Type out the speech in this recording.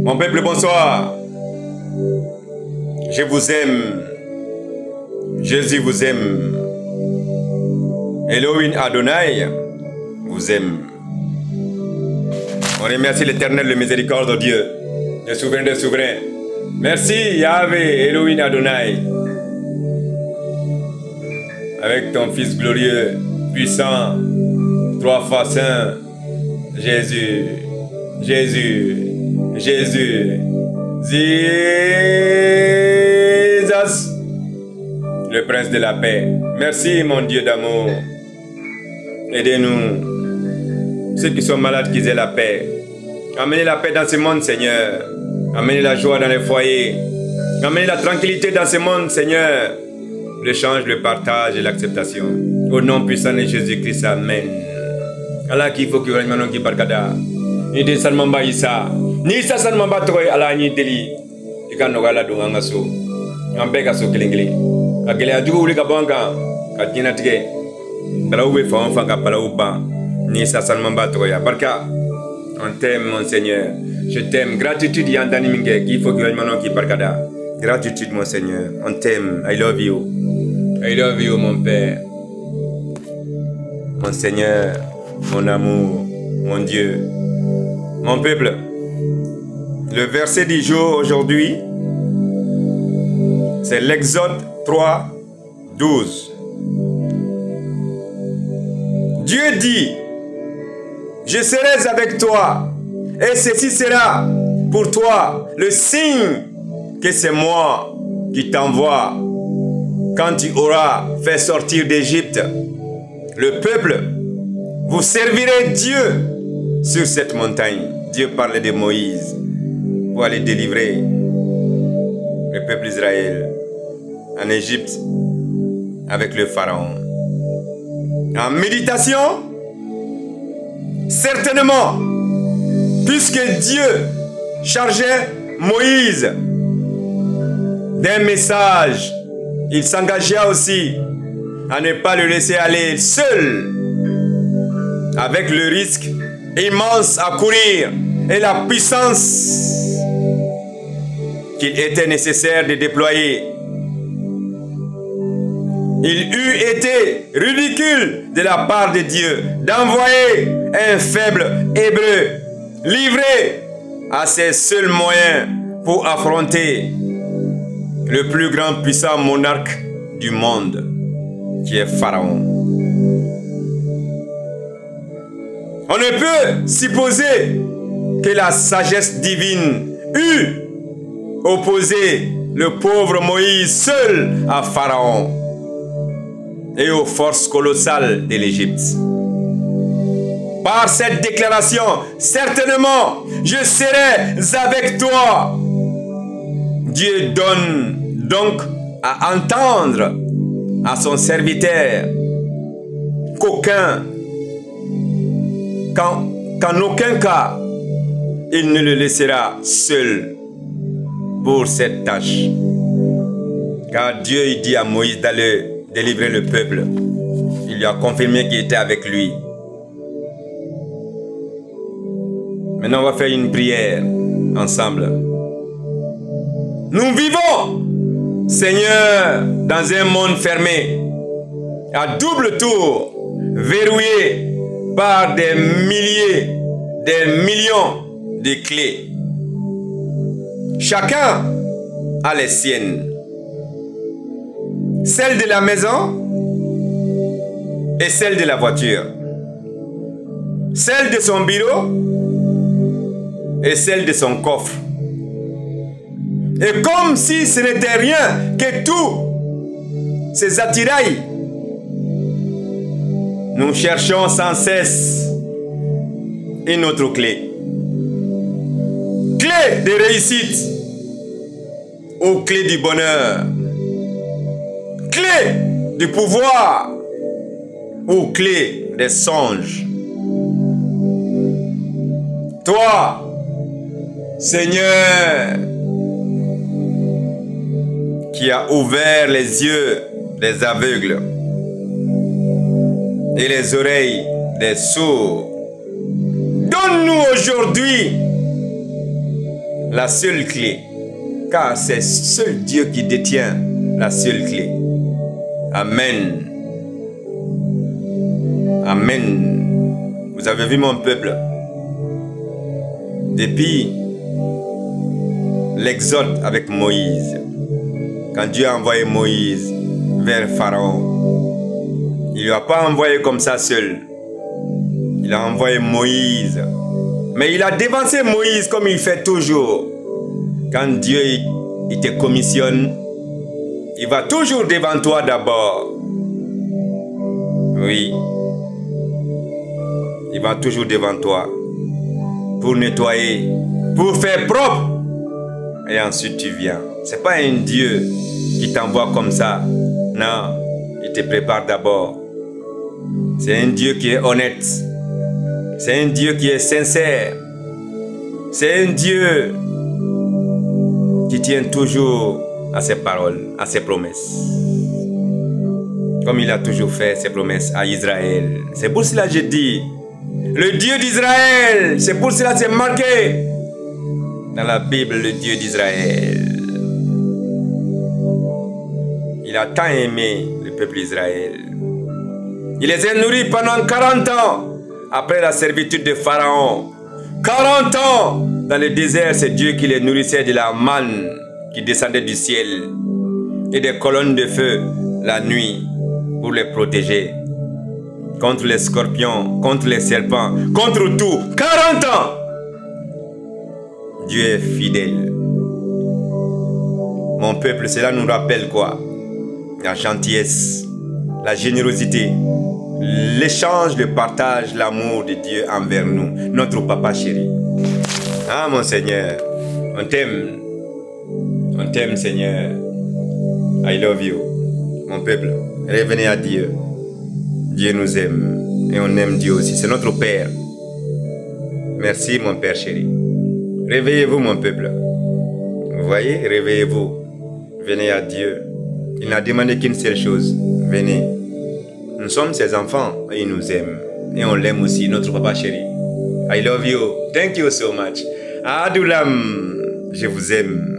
Mon peuple, bonsoir. Je vous aime. Jésus vous aime. Elohim Adonai vous aime. On remercie l'Éternel, le miséricorde de Dieu, le souverain des souverains. Merci Yahvé, Elohim Adonai. Avec ton Fils glorieux, puissant, trois fois saint, Jésus, Jésus, Jésus, Jesus, le prince de la paix. Merci mon Dieu d'amour. Aidez-nous, ceux qui sont malades, qu'ils aient la paix. Amenez la paix dans ce monde, Seigneur. Amenez la joie dans les foyers. Amenez la tranquillité dans ce monde, Seigneur. L'échange, le partage et l'acceptation. Au nom puissant de Jésus-Christ, Amen. Allah qui faut que vous ayez qui barkada. Ni de salmamba isa. Ni sa salmamba toy ala ni deli. Ika no gala do ngaso. Ambe ka so kelengeli. Agele adugo uli ka bonga. Ka dina tige. Bala ube fa on fa ka bala uba. Ni sa salmamba toy barka. On t'aime mon Seigneur. Je t'aime. Gratitude yandani minge. Qui faut que vous ayez qui barkada. Gratitude mon Seigneur. On t'aime. I love you. I love you mon Père. Mon Seigneur. Mon amour, mon Dieu, mon peuple. Le verset du jour aujourd'hui, c'est l'Exode 3, 12. Dieu dit, je serai avec toi, et ceci sera pour toi le signe que c'est moi qui t'envoie quand tu auras fait sortir d'Égypte le peuple. Vous servirez Dieu sur cette montagne. Dieu parlait de Moïse pour aller délivrer le peuple d'Israël en Égypte avec le pharaon. En méditation, certainement, puisque Dieu chargeait Moïse d'un message, il s'engagea aussi à ne pas le laisser aller seul, avec le risque immense à courir et la puissance qu'il était nécessaire de déployer. Il eût été ridicule de la part de Dieu d'envoyer un faible hébreu livré à ses seuls moyens pour affronter le plus grand puissant monarque du monde, qui est Pharaon. On ne peut supposer que la sagesse divine eût opposé le pauvre Moïse seul à Pharaon et aux forces colossales de l'Égypte. Par cette déclaration, certainement, je serai avec toi. Dieu donne donc à entendre à son serviteur qu'en aucun cas, il ne le laissera seul pour cette tâche. Car Dieu il dit à Moïse d'aller délivrer le peuple. Il lui a confirmé qu'il était avec lui. Maintenant, on va faire une prière ensemble. Nous vivons, Seigneur, dans un monde fermé, à double tour, verrouillé par des milliers, des millions de clés. Chacun a les siennes. Celle de la maison et celle de la voiture. Celle de son bureau et celle de son coffre. Et comme si ce n'était rien que tous ces attirails, nous cherchons sans cesse une autre clé. Clé de réussite ou clé du bonheur. Clé du pouvoir ou clé des songes. Toi, Seigneur, qui a ouvert les yeux des aveugles et les oreilles des sourds, donne-nous aujourd'hui la seule clé. Car c'est seul Dieu qui détient la seule clé. Amen. Amen. Vous avez vu mon peuple? Depuis l'exode avec Moïse, quand Dieu a envoyé Moïse vers Pharaon, il ne lui a pas envoyé comme ça seul. Il a envoyé Moïse. Mais il a dévancé Moïse comme il fait toujours. Quand Dieu il te commissionne, il va toujours devant toi d'abord. Oui. Il va toujours devant toi pour nettoyer, pour faire propre. Et ensuite tu viens. Ce n'est pas un Dieu qui t'envoie comme ça. Non, il te prépare d'abord. C'est un Dieu qui est honnête. C'est un Dieu qui est sincère. C'est un Dieu qui tient toujours à ses paroles, à ses promesses. Comme il a toujours fait ses promesses à Israël. C'est pour cela que je dis, le Dieu d'Israël, c'est pour cela que c'est marqué dans la Bible, le Dieu d'Israël. Il a tant aimé le peuple d'Israël. Il les a nourris pendant 40 ans après la servitude de Pharaon. 40 ans dans le désert, c'est Dieu qui les nourrissait de la manne qui descendait du ciel et des colonnes de feu la nuit pour les protéger contre les scorpions, contre les serpents, contre tout. 40 ans! Dieu est fidèle. Mon peuple, cela nous rappelle quoi? La gentillesse, la générosité, l'échange, le partage, l'amour de Dieu envers nous, notre papa chéri. Ah mon Seigneur, on t'aime. On t'aime Seigneur. I love you. Mon peuple, revenez à Dieu. Dieu nous aime et on aime Dieu aussi. C'est notre Père. Merci mon Père chéri. Réveillez-vous mon peuple. Vous voyez, réveillez-vous. Venez à Dieu. Il n'a demandé qu'une seule chose. Venez. Nous sommes ses enfants et il nous aime. Et on l'aime aussi, notre papa chéri. I love you. Thank you so much. Adulam, je vous aime.